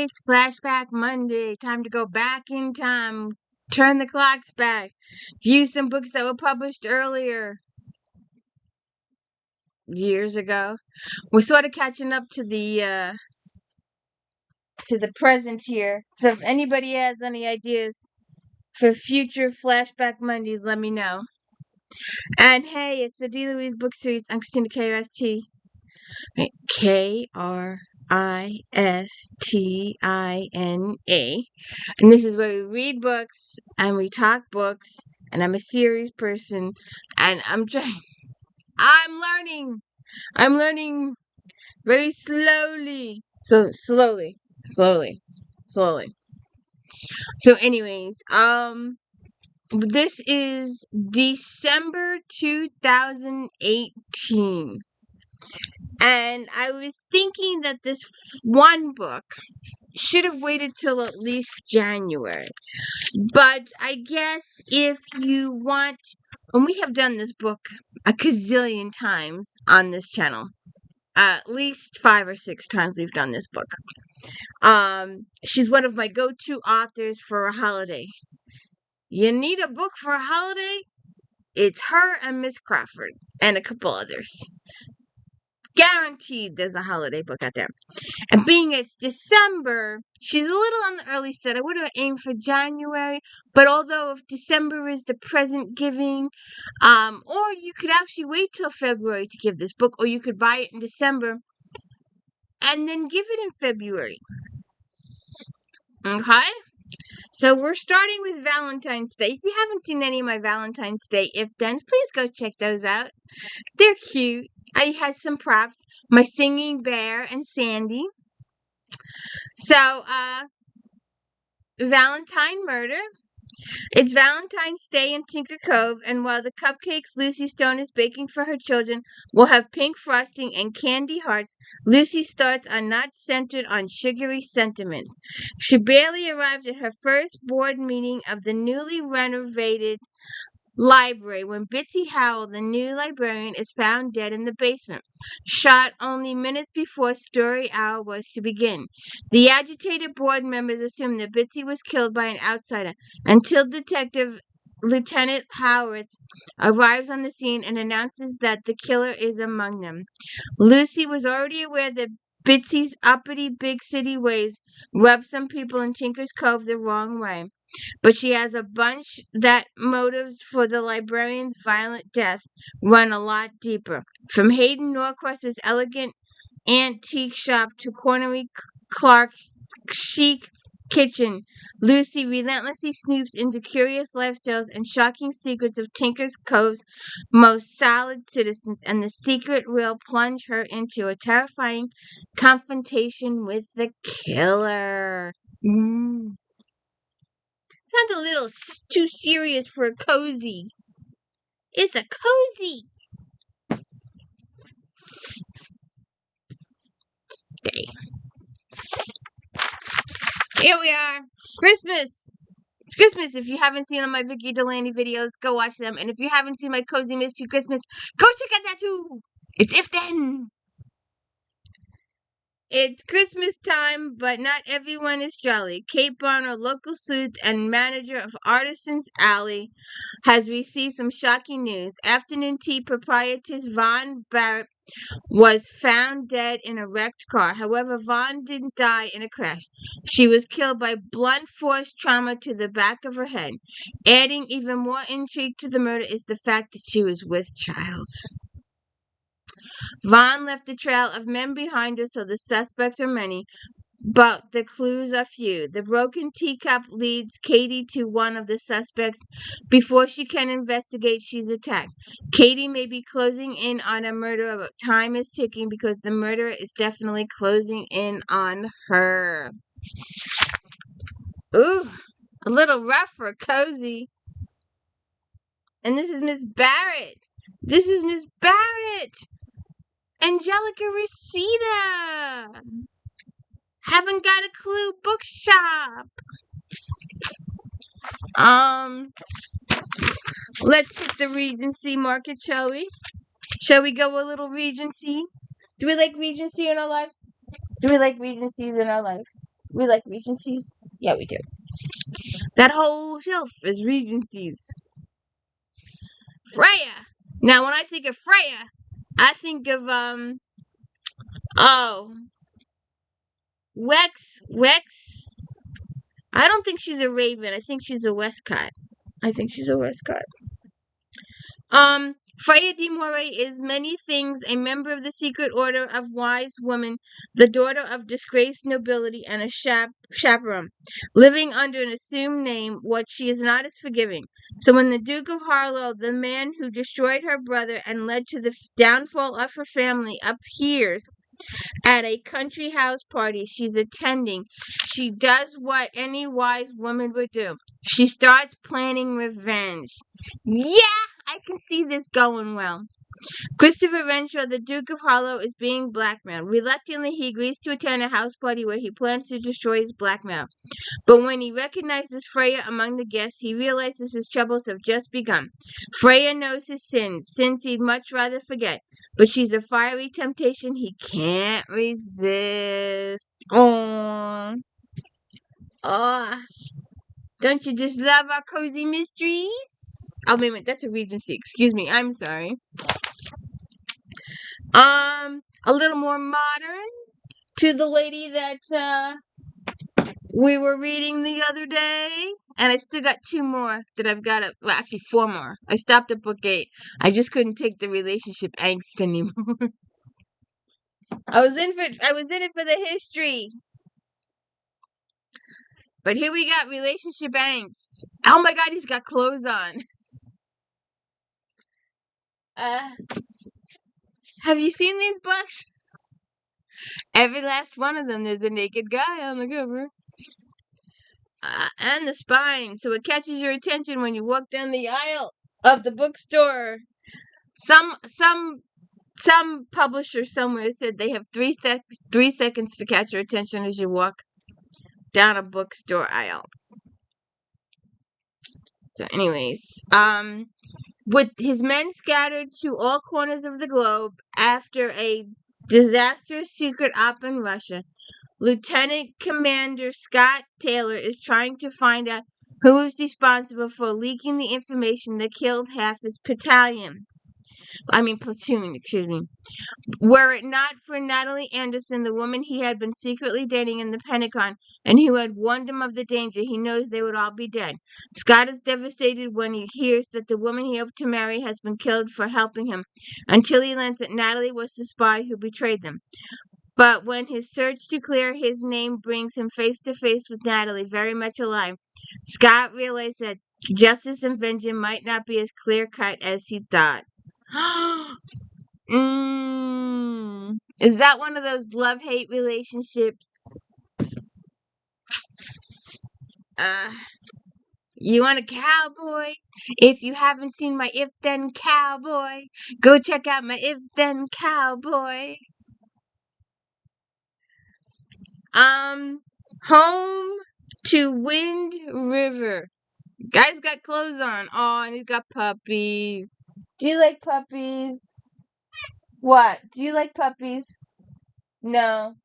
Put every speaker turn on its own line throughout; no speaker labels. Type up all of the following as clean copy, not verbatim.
it's Flashback Monday. Time to go back in time. Turn the clocks back. View some books that were published earlier. Years ago. We're sort of catching up to the present here. So if anybody has any ideas for future Flashback Mondays, let me know. And hey, it's the D. Louise Book Series. I'm Christina KRST. KRISTINA. And this is where we read books and we talk books. And I'm a series person. And I'm learning very slowly. So slowly. So anyways, this is December 2018. And I was thinking that this one book should have waited till at least January. But I guess if you want, and we have done this book a gazillion times on this channel. At least 5 or 6 times we've done this book. She's one of my go-to authors for a holiday. You need a book for a holiday? It's her and Miss Crawford and a couple others. Guaranteed there's a holiday book out there. And being it's December, she's a little on the early side. I would have aimed for January, but although if December is the present giving, or you could actually wait till February to give this book, or you could buy it in December and then give it in February. Okay? So we're starting with Valentine's Day. If you haven't seen any of my Valentine's Day if-thens, please go check those out. They're cute. I had some props. My singing bear and Sandy. So, Valentine Murder. It's Valentine's Day in Tinker Cove, and while the cupcakes Lucy Stone is baking for her children will have pink frosting and candy hearts, Lucy's thoughts are not centered on sugary sentiments. She barely arrived at her first board meeting of the newly renovated library when Bitsy Howell, the new librarian, is found dead in the basement, shot only minutes before story hour was to begin. The agitated board members assume that Bitsy was killed by an outsider until Detective Lieutenant Howitz arrives on the scene and announces that the killer is among them. Lucy was already aware that Bitsy's uppity big city ways rub some people in Tinker's Cove the wrong way. But she has a bunch that motives for the librarian's violent death run a lot deeper. From Hayden Norcross's elegant antique shop to Cornery Clark's chic kitchen, Lucy relentlessly snoops into curious lifestyles and shocking secrets of Tinker's Cove's most solid citizens, and the secret will plunge her into a terrifying confrontation with the killer. Sounds a little too serious for a cozy. It's a cozy. Stay. Here we are. Christmas. It's Christmas. If you haven't seen all my Vicky Delaney videos, go watch them. And if you haven't seen my Cozy Mystery Christmas, go check out that too. It's If Then. It's Christmas time, but not everyone is jolly. Kate Bonner, local sleuth and manager of Artisans Alley, has received some shocking news. Afternoon tea proprietress Vaughn Barrett was found dead in a wrecked car. However, Vaughn didn't die in a crash. She was killed by blunt force trauma to the back of her head. Adding even more intrigue to the murder is the fact that she was with child. Vaughn left a trail of men behind her, so the suspects are many, but the clues are few. The broken teacup leads Katie to one of the suspects. Before she can investigate, she's attacked. Katie may be closing in on a murderer, but time is ticking because the murderer is definitely closing in on her. Ooh, a little rough for cozy. And this is Miss Barrett. Angelica Reseda. Haven't got a clue. Bookshop. Let's hit the Regency market, shall we? Shall we go a little Regency? Do we like Regency in our lives? Do we like Regencies in our life? We like Regencies? Yeah, we do. That whole shelf is Regencies. Freya! Now, when I think of Freya, I think of, oh, Wex. I don't think she's a Raven. I think she's a Westcott. Freya de Moray is many things, a member of the secret order of wise women, the daughter of disgraced nobility, and a chaperone. Living under an assumed name, what she is not is forgiving. So when the Duke of Harlow, the man who destroyed her brother and led to the downfall of her family, appears at a country house party she's attending, she does what any wise woman would do. She starts planning revenge. Yeah, I can see this going well. Christopher Renshaw, the Duke of Harlow, is being blackmailed. Reluctantly, he agrees to attend a house party where he plans to destroy his blackmail. But when he recognizes Freya among the guests, he realizes his troubles have just begun. Freya knows his sins he'd much rather forget. But she's a fiery temptation he can't resist. Oh, don't you just love our cozy mysteries? Oh, wait a minute, that's a Regency. Excuse me, I'm sorry. A little more modern to the lady that we were reading the other day. And I still got 2 more that I've got to, well, actually 4 more. I stopped at book 8. I just couldn't take the relationship angst anymore. I was in it for the history. But here we got relationship angst. Oh my god, he's got clothes on. Have you seen these books? Every last one of them, there's a naked guy on the cover. And the spine, so it catches your attention when you walk down the aisle of the bookstore. Some publisher somewhere said they have 3 seconds to catch your attention as you walk down a bookstore aisle. So anyways, with his men scattered to all corners of the globe after a disastrous secret op in Russia, Lieutenant Commander Scott Taylor is trying to find out who is responsible for leaking the information that killed half his platoon, excuse me. Were it not for Natalie Anderson, the woman he had been secretly dating in the Pentagon, and who had warned him of the danger, he knows they would all be dead. Scott is devastated when he hears that the woman he hoped to marry has been killed for helping him, until he learns that Natalie was the spy who betrayed them. But when his search to clear his name brings him face to face with Natalie, very much alive, Scott realized that justice and vengeance might not be as clear-cut as he thought. Is that one of those love-hate relationships? You want a cowboy? If you haven't seen my If Then Cowboy, go check out my If Then Cowboy. Home to Wind River. Guy's got clothes on. Oh, and he's got puppies. Do you like puppies? What? Do you like puppies? No.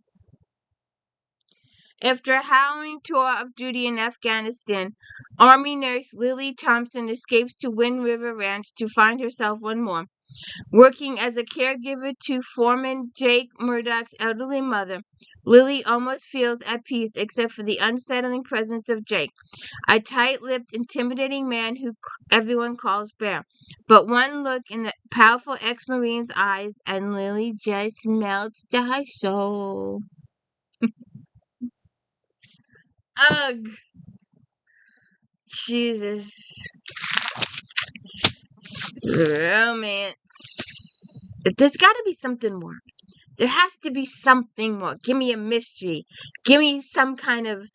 After a harrowing tour of duty in Afghanistan, Army nurse Lily Thompson escapes to Wind River Ranch to find herself one more. Working as a caregiver to Foreman Jake Murdoch's elderly mother, Lily almost feels at peace except for the unsettling presence of Jake, a tight-lipped, intimidating man who everyone calls Bear. But one look in the powerful ex-Marine's eyes, and Lily just melts to her soul. Ugh. Jesus. Romance. There's got to be something more. There has to be something more. Give me a mystery. Give me some kind of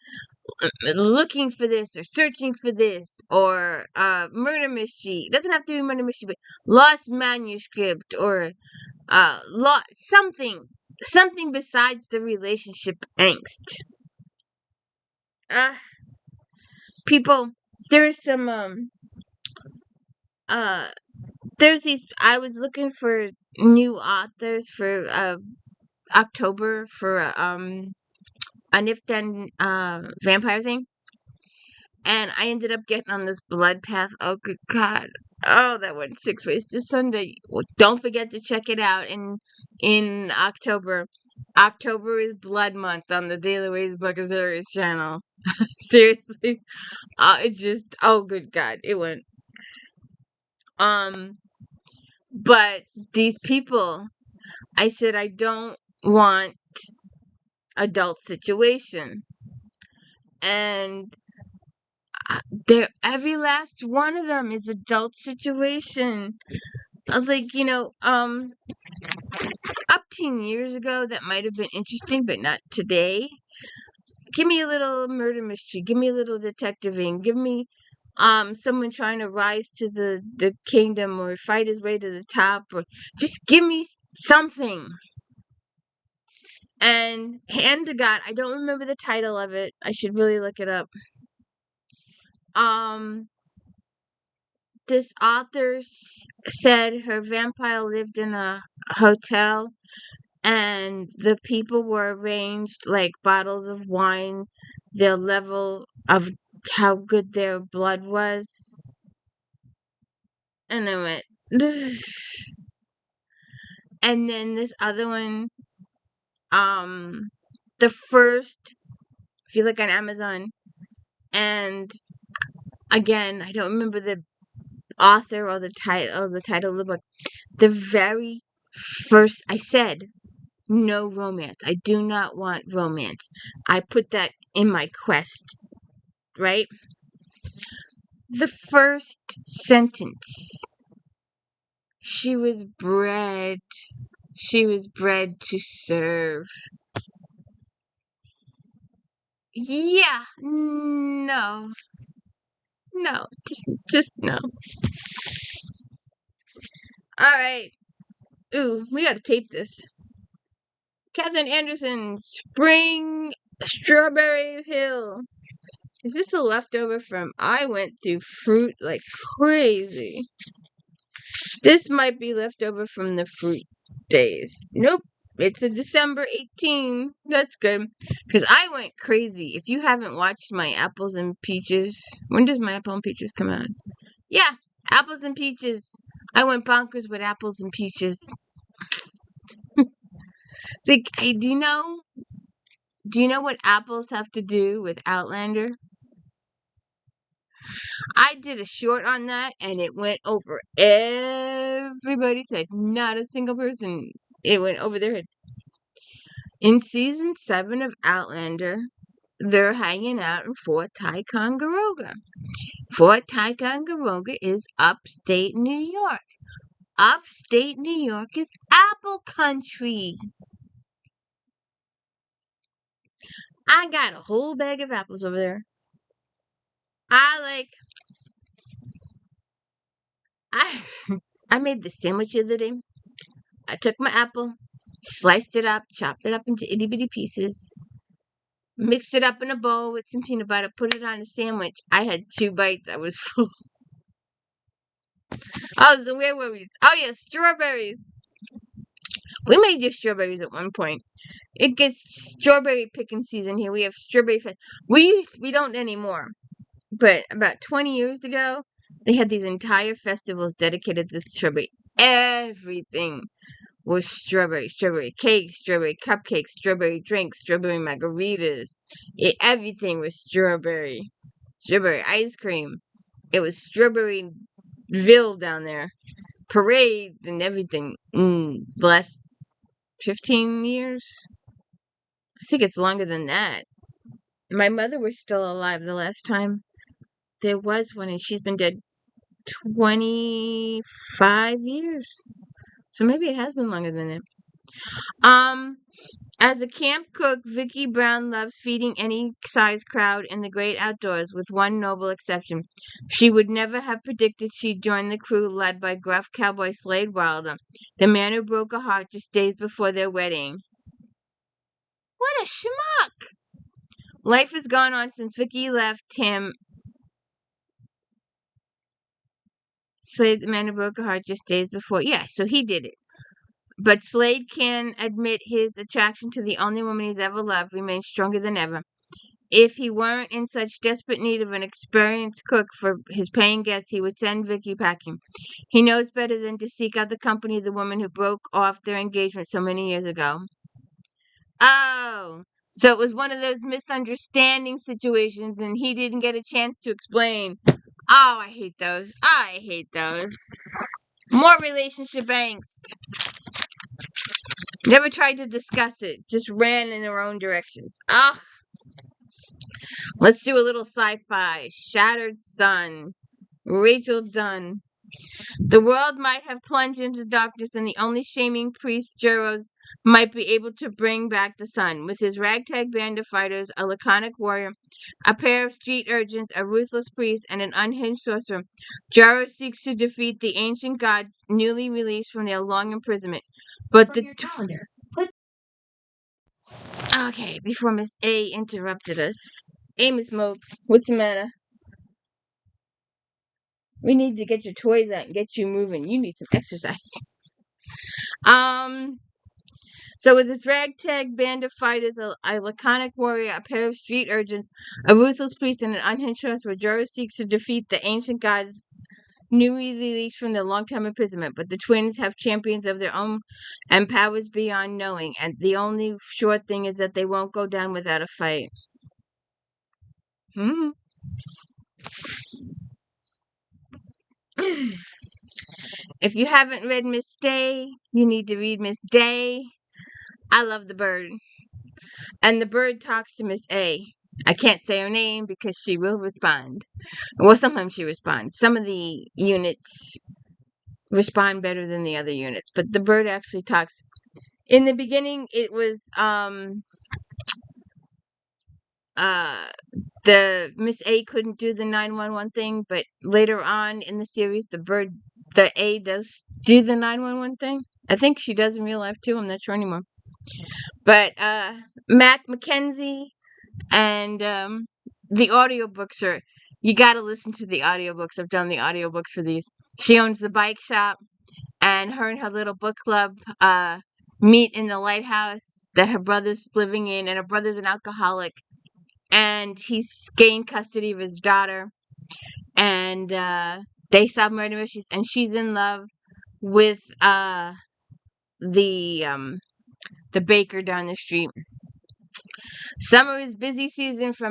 looking for this or searching for this or murder mystery. It doesn't have to be murder mystery, but lost manuscript or something besides the relationship angst. People, there's some there's these. I was looking for new authors for October for an if-then vampire thing. And I ended up getting on this blood path. Oh, good God. Oh, that went 6 ways to Sunday. Well, don't forget to check it out in October. October is Blood Month on the Daily Ways Book of Series channel. Seriously. It just, oh, good God. It went. But these people, I said, I don't want adult situation. And they're, every last one of them is adult situation. I was like, up 10 years ago, that might have been interesting, but not today. Give me a little murder mystery. Give me a little detectiving. Give me someone trying to rise to the kingdom or fight his way to the top, or just give me something. And hand to God, I don't remember the title of it. I should really look it up. This author said her vampire lived in a hotel, and the people were arranged like bottles of wine, their level of how good their blood was. And I went, ugh. And then this other one, the first, if you look on Amazon, and again, I don't remember the author or the title of the book. The very first, I said, no romance. I do not want romance. I put that in my quest, right? The first sentence. She was bred to serve. Yeah, no, just no. All right. Ooh, we gotta tape this. Catherine Anderson, Spring Strawberry Hill. Is this a leftover from I went through fruit like crazy? This might be leftover from the fruit days. Nope. It's a December 18. That's good. Because I went crazy. If you haven't watched my Apples and Peaches. When does my Apple and Peaches come out? Yeah. Apples and Peaches. I went bonkers with Apples and Peaches. It's like, hey, do you know what apples have to do with Outlander? I did a short on that, and it went over everybody's head. Not a single person. It went over their heads. In season 7 of Outlander, they're hanging out in Fort Ticonderoga. Fort Ticonderoga is upstate New York. Upstate New York is apple country. I got a whole bag of apples over there. I made the sandwich the other day. I took my apple, sliced it up, chopped it up into itty bitty pieces, mixed it up in a bowl with some peanut butter, put it on a sandwich. I had 2 bites. I was full. Oh, so where were we? Oh, yeah, strawberries. We may do strawberries at one point. It gets strawberry picking season here. We have strawberry we don't anymore. But about 20 years ago, they had these entire festivals dedicated to strawberry. Everything was strawberry. Strawberry cakes, strawberry cupcakes, strawberry drinks, strawberry margaritas. Everything was strawberry. Strawberry ice cream. It was Strawberryville down there. Parades and everything. The last 15 years? I think it's longer than that. My mother was still alive the last time there was one, and she's been dead 25 years. So maybe it has been longer than that. As a camp cook, Vicki Brown loves feeding any size crowd in the great outdoors, with one noble exception. She would never have predicted she'd join the crew led by gruff cowboy Slade Wilder, the man who broke her heart just days before their wedding. What a schmuck! Life has gone on since Vicki left him. Slade, the man who broke her heart just days before. Yeah, so he did it. but Slade can admit his attraction to the only woman he's ever loved remains stronger than ever. If he weren't in such desperate need of an experienced cook for his paying guests, he would send Vicky packing. He knows better than to seek out the company of the woman who broke off their engagement so many years ago. Oh, so it was one of those misunderstanding situations and he didn't get a chance to explain. Oh, I hate those. I hate those. More relationship angst. Never tried to discuss it. Just ran in their own directions. Ugh. Let's do a little sci-fi. Shattered Sun. Rachel Dunn. The world might have plunged into darkness, and the only shaming priest Jaros might be able to bring back the sun. With his ragtag band of fighters, a laconic warrior, a pair of street urchins, a ruthless priest, and an unhinged sorcerer, Jaros seeks to defeat the ancient gods newly released from their long imprisonment. But the calendar. Okay, before Miss A interrupted us. Hey, Miss Mope, what's the matter? We need to get your toys out and get you moving. You need some exercise. So with his ragtag band of fighters, a laconic warrior, a pair of street urchins, a ruthless priest, and an unhinged sorcerer, Jaros seeks to defeat the ancient gods newly released from their long-time imprisonment. But the twins have champions of their own and powers beyond knowing, and the only sure thing is that they won't go down without a fight. If you haven't read Miss Day, you need to read Miss Day. I love the bird. And the bird talks to Miss A. I can't say her name because she will respond. Well, sometimes she responds. Some of the units respond better than the other units, but the bird actually talks. In the beginning, it was the Miss A couldn't do the 911 thing, but later on in the series, the A does do the 911 thing. I think she does in real life too. I'm not sure anymore. But Mac McKenzie and the audiobooks are, you got to listen to the audiobooks. I've done the audiobooks for these. She owns the bike shop, and her little book club meet in the lighthouse that her brother's living in, and her brother's an alcoholic, and he's gained custody of his daughter, and they solve murder mysteries, and she's in love with the baker down the street. Summer is busy season for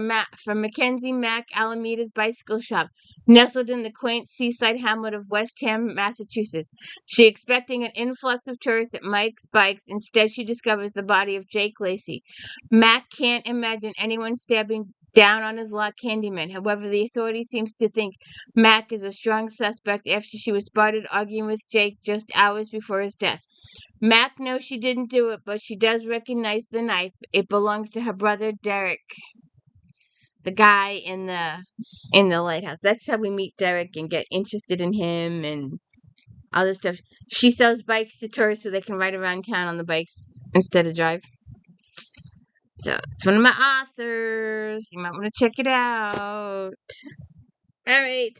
Mackenzie Mac Alameda's bicycle shop, nestled in the quaint seaside hamlet of West Ham, Massachusetts. She expecting an influx of tourists at Mike's Bikes. Instead, she discovers the body of Jake Lacey. Mac can't imagine anyone stabbing down on his lot Candyman. However, the authority seems to think Mac is a strong suspect after she was spotted arguing with Jake just hours before his death. Mac knows she didn't do it, but she does recognize the knife. It belongs to her brother Derek, the guy in the lighthouse. That's how we meet Derek and get interested in him and all this stuff. She sells bikes to tourists so they can ride around town on the bikes instead of drive. So it's one of my authors. You might want to check it out. All right.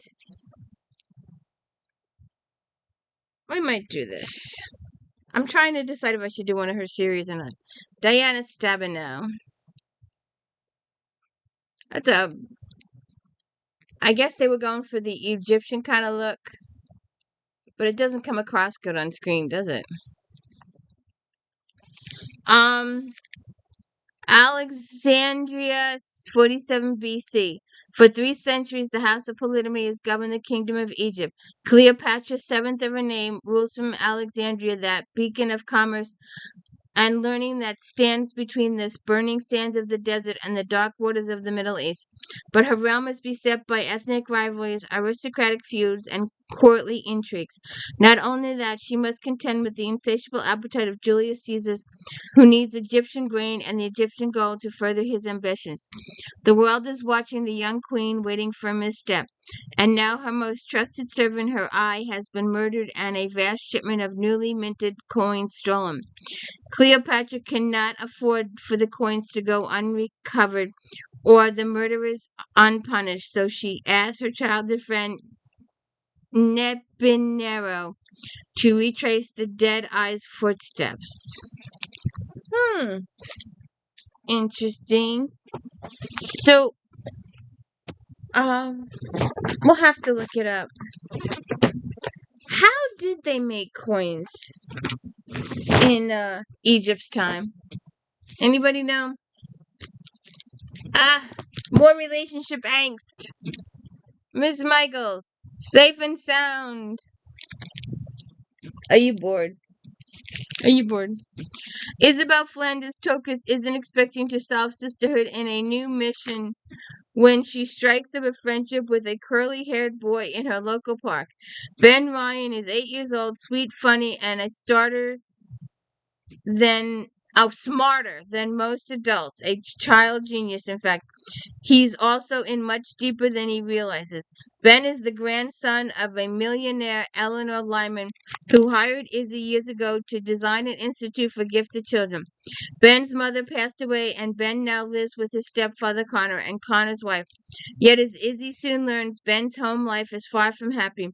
We might do this. I'm trying to decide if I should do one of her series or not. Diana Stabenow. I guess they were going for the Egyptian kind of look. But it doesn't come across good on screen, does it? Alexandria, 47 BC. For 3 centuries, the House of Ptolemy has governed the Kingdom of Egypt. Cleopatra, 7th of her name, rules from Alexandria, that beacon of commerce and learning that stands between the burning sands of the desert and the dark waters of the Middle East. But her realm is beset by ethnic rivalries, aristocratic feuds, and courtly intrigues. Not only that, she must contend with the insatiable appetite of Julius Caesar, who needs Egyptian grain and the Egyptian gold to further his ambitions. The world is watching the young queen, waiting for a misstep. And now her most trusted servant, her eye, has been murdered and a vast shipment of newly minted coins stolen. Cleopatra cannot afford for the coins to go unrecovered or the murderers unpunished, so she asks her childhood friend Nebinero to retrace the Deadeye's footsteps. Interesting. So, we'll have to look it up. How did they make coins in Egypt's time? Anybody know? More relationship angst. Miss Michaels, safe and sound. Are you bored? Isabel Flanders Tokus isn't expecting to solve sisterhood in a new mission when she strikes up a friendship with a curly-haired boy in her local park. Ben Ryan is 8 years old, sweet, funny, and smarter than most adults. A child genius, in fact. He's also in much deeper than he realizes. Ben is the grandson of a millionaire, Eleanor Lyman, who hired Izzy years ago to design an institute for gifted children. Ben's mother passed away, and Ben now lives with his stepfather, Connor, and Connor's wife. Yet as Izzy soon learns, Ben's home life is far from happy.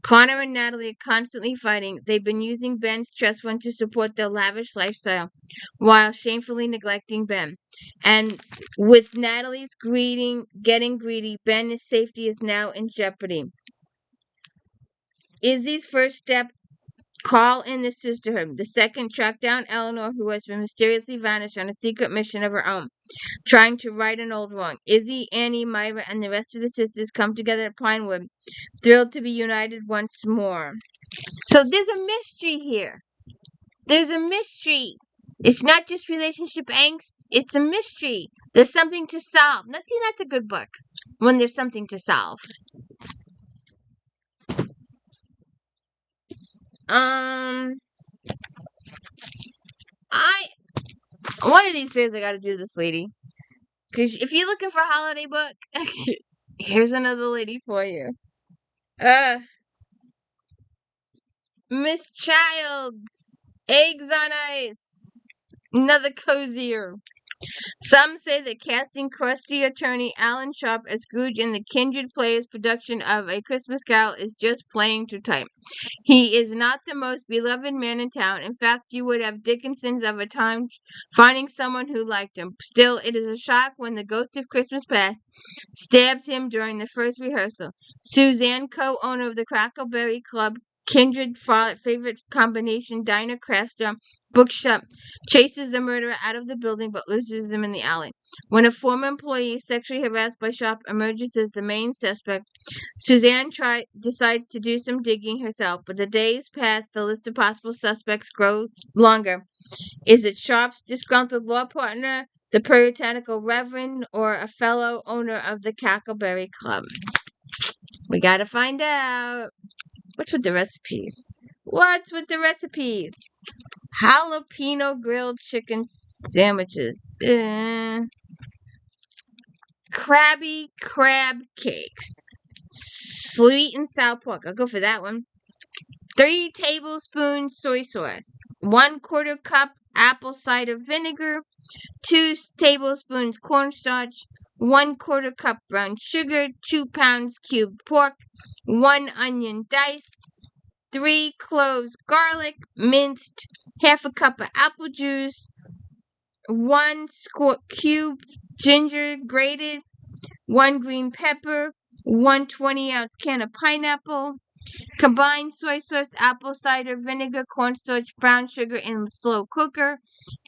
Connor and Natalie are constantly fighting. They've been using Ben's trust fund to support their lavish lifestyle, while shamefully neglecting Ben. And with Natalie's getting greedy, Ben's safety is now in jeopardy. Izzy's first step: call in the sisterhood. The second, track down Eleanor, who has been mysteriously vanished on a secret mission of her own, trying to right an old wrong. Izzy, Annie, Myra, and the rest of the sisters come together at Pinewood, thrilled to be united once more. So there's a mystery here. There's a mystery. It's not just relationship angst. It's a mystery. There's something to solve. Now, see, that's a good book when there's something to solve. One of these days I gotta do this, lady. Because if you're looking for a holiday book, here's another lady for you. Miss Childs, Eggs on Ice, another cozier. Some say that casting crusty attorney Alan Sharp as Scrooge in the Kindred Players production of A Christmas Carol is just playing too tight. He is not the most beloved man in town. In fact, you would have Dickinson's of a time finding someone who liked him. Still, it is a shock when the ghost of Christmas Past stabs him during the first rehearsal. Suzanne, co-owner of the Crackleberry Club, Kindred favorite combination diner, craft store, bookshop, chases the murderer out of the building but loses him in the alley. When a former employee sexually harassed by Sharp emerges as the main suspect, Suzanne decides to do some digging herself, but the days pass, the list of possible suspects grows longer. Is it Sharp's disgruntled law partner, the puritanical reverend, or a fellow owner of the Cackleberry Club? We gotta find out. What's with the recipes? Jalapeno grilled chicken sandwiches. Krabby crab cakes. Sweet and sour pork. I'll go for that one. 3 tablespoons soy sauce. 1/4 cup apple cider vinegar. 2 tablespoons cornstarch. 1/4 cup brown sugar. 2 pounds cubed pork. 1 onion diced. 3 cloves garlic minced. 1/2 cup of apple juice. 1 cubed ginger grated. 1 green pepper. 1 20-ounce can of pineapple. Combine soy sauce, apple cider vinegar, cornstarch, brown sugar in slow cooker.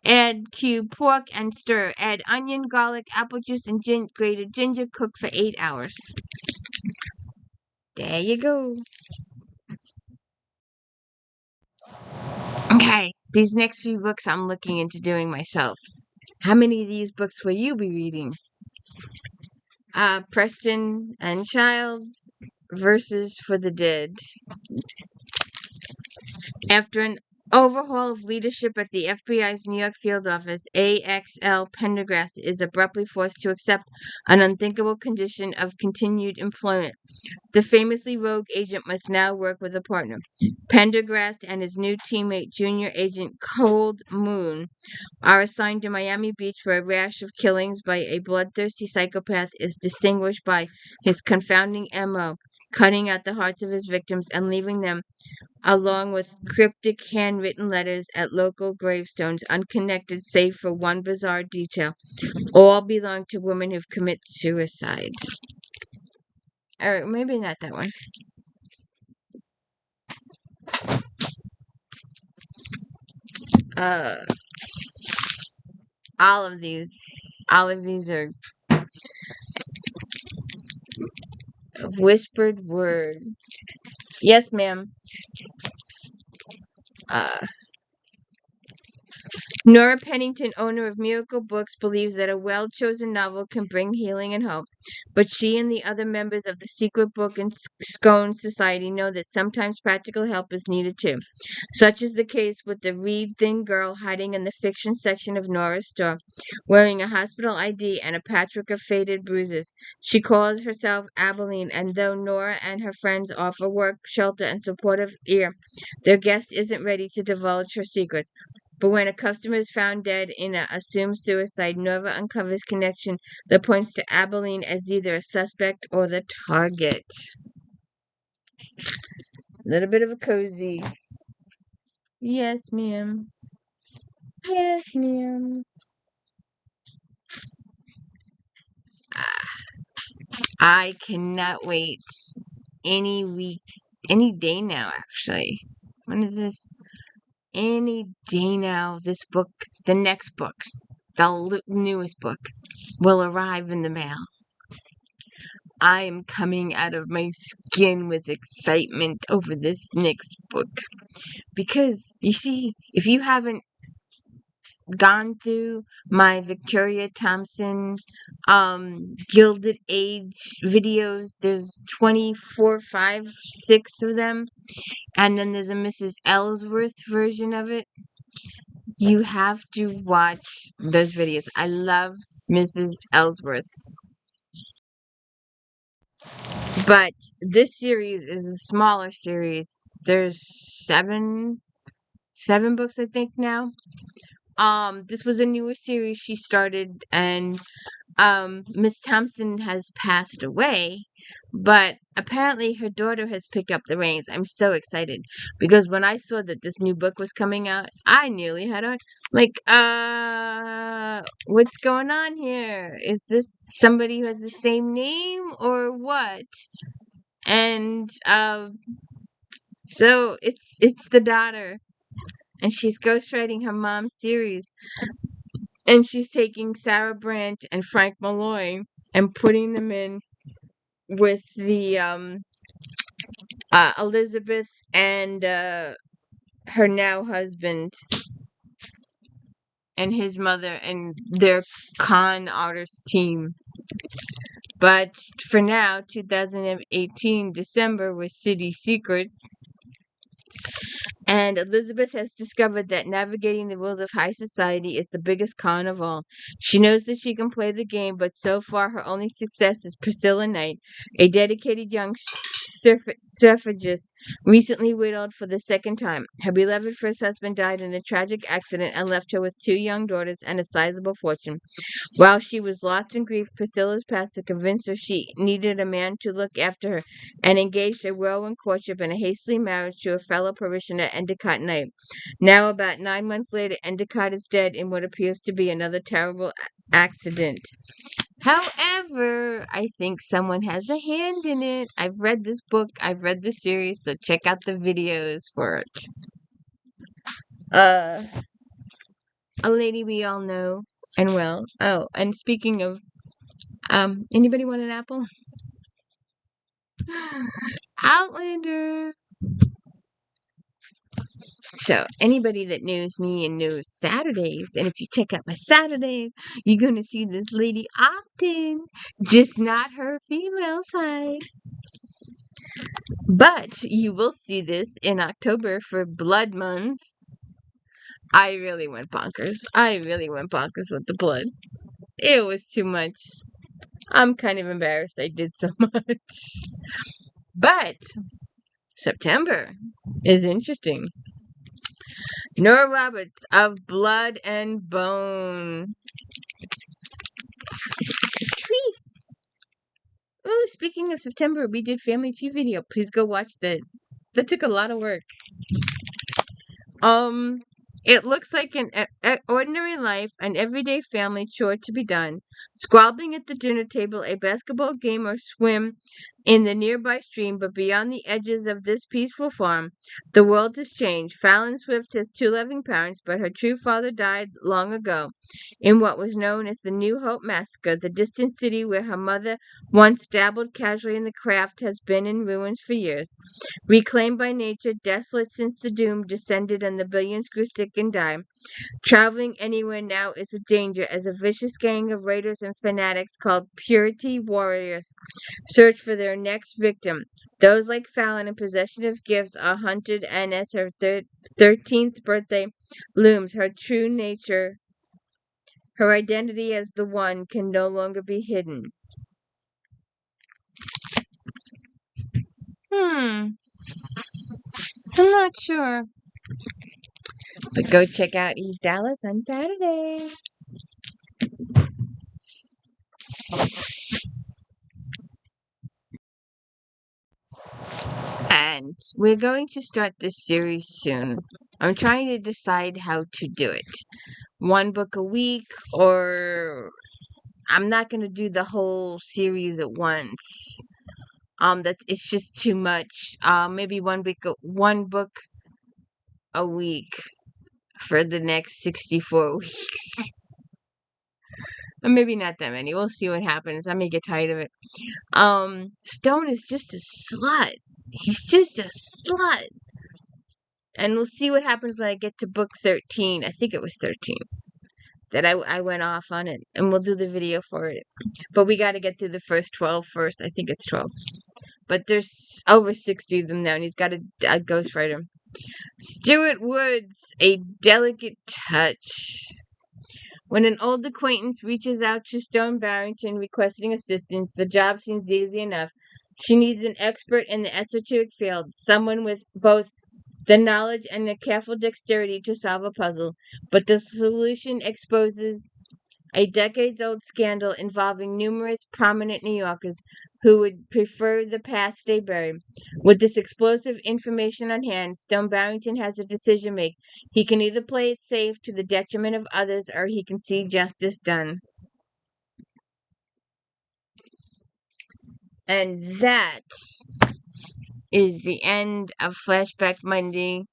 Add cubed pork and stir. Add onion, garlic, apple juice, and grated ginger. Cook for 8 hours. There you go. Okay, these next few books I'm looking into doing myself. How many of these books will you be reading? Preston and Childs, Verses for the Dead. After an overhaul of leadership at the FBI's New York field office, AXL Pendergast is abruptly forced to accept an unthinkable condition of continued employment. The famously rogue agent must now work with a partner. Pendergast and his new teammate, junior agent Cold Moon, are assigned to Miami Beach, where a rash of killings by a bloodthirsty psychopath is distinguished by his confounding MO, cutting out the hearts of his victims and leaving them along with cryptic handwritten letters at local gravestones, unconnected save for one bizarre detail. All belong to women who've committed suicide. Or maybe not that one. Uh, all of these. All of these are whispered word. Yes, ma'am. Uh, Nora Pennington, owner of Miracle Books, believes that a well-chosen novel can bring healing and hope, but she and the other members of the Secret Book and Scone Society know that sometimes practical help is needed too. Such is the case with the reed-thin girl hiding in the fiction section of Nora's store, wearing a hospital ID and a patchwork of faded bruises. She calls herself Abilene, and though Nora and her friends offer work, shelter, and supportive ear, their guest isn't ready to divulge her secrets. But when a customer is found dead in an assumed suicide, Nora uncovers connection that points to Abilene as either a suspect or the target. A little bit of a cozy. Yes, ma'am. Yes, ma'am. I cannot wait. Any week, any day now, actually. When is this? Any day now, this book, the next book, the newest book, will arrive in the mail. I am coming out of my skin with excitement over this next book. Because, you see, if you haven't gone through my Victoria Thompson Gilded Age videos, there's 24, 5, 6 of them. And then there's a Mrs. Ellsworth version of it. You have to watch those videos. I love Mrs. Ellsworth. But this series is a smaller series. There's seven books, I think, now. This was a newer series she started, and Miss Thompson has passed away, but apparently her daughter has picked up the reins. I'm so excited because when I saw that this new book was coming out, I nearly had a what's going on here? Is this somebody who has the same name or what? And so it's the daughter, and she's ghostwriting her mom's series, and she's taking Sarah Brandt and Frank Malloy and putting them in with the Elizabeth and her now husband and his mother and their con artist team. But for now, 2018 December was City Secrets. And Elizabeth has discovered that navigating the rules of high society is the biggest con of all. She knows that she can play the game, but so far her only success is Priscilla Knight, a dedicated young suffragist recently widowed for the second time. Her beloved first husband died in a tragic accident and left her with 2 young daughters and a sizable fortune. While she was lost in grief, Priscilla's pastor convinced her she needed a man to look after her and engaged a whirlwind courtship and a hasty marriage to a fellow parishioner, Endicott Knight. Now, about 9 months later, Endicott is dead in what appears to be another terrible accident. However, I think someone has a hand in it. I've read this book, I've read the series, so check out the videos for it. A lady we all know and well. Oh, and speaking of, anybody want an apple? Outlander. So, anybody that knows me and knows Saturdays, and if you check out my Saturdays, you're going to see this lady often, just not her female side. But you will see this in October for Blood Month. I really went bonkers. With the blood. It was too much. I'm kind of embarrassed I did so much. But September is interesting. Nora Roberts of Blood and Bone. Tree. Ooh, speaking of September, we did Family Tree video. Please go watch that. That took a lot of work. Um, it looks like an ordinary life, an everyday family chore to be done. Squabbling at the dinner table, a basketball game, or swim in the nearby stream, but beyond the edges of this peaceful farm, the world has changed. Fallon Swift has two loving parents, but her true father died long ago in what was known as the New Hope Massacre. The distant city where her mother once dabbled casually in the craft has been in ruins for years. Reclaimed by nature, desolate since the doom descended and the billions grew sick and died. Traveling anywhere now is a danger as a vicious gang of raiders and fanatics called Purity Warriors search for their next victim. Those like Fallon in possession of gifts are hunted, and as her 13th birthday looms, her true nature, her identity as the One, can no longer be hidden. I'm not sure. But go check out Eve Dallas on Saturday. And we're going to start this series soon. I'm trying to decide how to do it. One book a week, or I'm not going to do the whole series at once. It's just too much. Maybe one book a week for the next 64 weeks. Or maybe not that many. We'll see what happens. I may get tired of it. Stone is just a slut. He's just a slut. And we'll see what happens when I get to book 13. I think it was 13 that I went off on it. And we'll do the video for it. But we got to get through the first 12 first. I think it's 12. But there's over 60 of them now, and he's got a ghostwriter. Stuart Woods, A Delicate Touch. When an old acquaintance reaches out to Stone Barrington requesting assistance, the job seems easy enough. She needs an expert in the esoteric field, someone with both the knowledge and the careful dexterity to solve a puzzle. But the solution exposes a decades-old scandal involving numerous prominent New Yorkers who would prefer the past stay buried. With this explosive information on hand, Stone Barrington has a decision to make. He can either play it safe to the detriment of others, or he can see justice done. And that is the end of Flashback Monday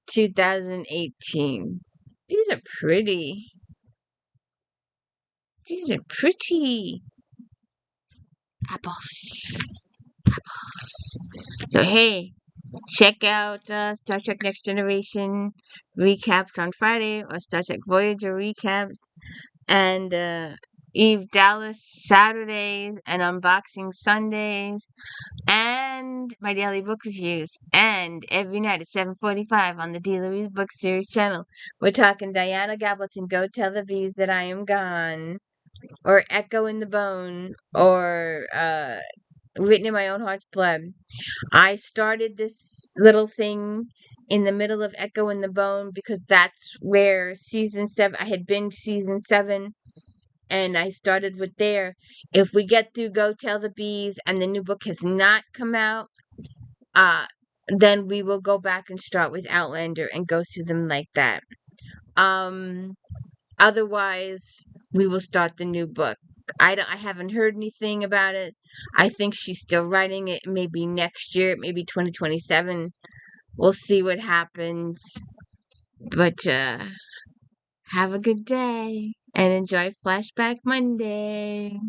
2018. These are pretty. These are pretty. Apples. So, hey, check out Star Trek Next Generation recaps on Friday, or Star Trek Voyager recaps, and Eve Dallas Saturdays, and unboxing Sundays, and my daily book reviews, and every night at 7:45 on the D. Louise Book Series channel. We're talking Diana Gabaldon, Go Tell the Bees That I Am Gone, or Echo in the Bone, or Written in My Own Heart's Blood. I started this little thing in the middle of Echo in the Bone because that's where season 7, I had binged season 7, and I started with there. If we get through Go Tell the Bees and the new book has not come out, then we will go back and start with Outlander and go through them like that. Otherwise, we will start the new book. I haven't heard anything about it. I think she's still writing it. Maybe next year, maybe 2027. We'll see what happens. But have a good day and enjoy Flashback Monday.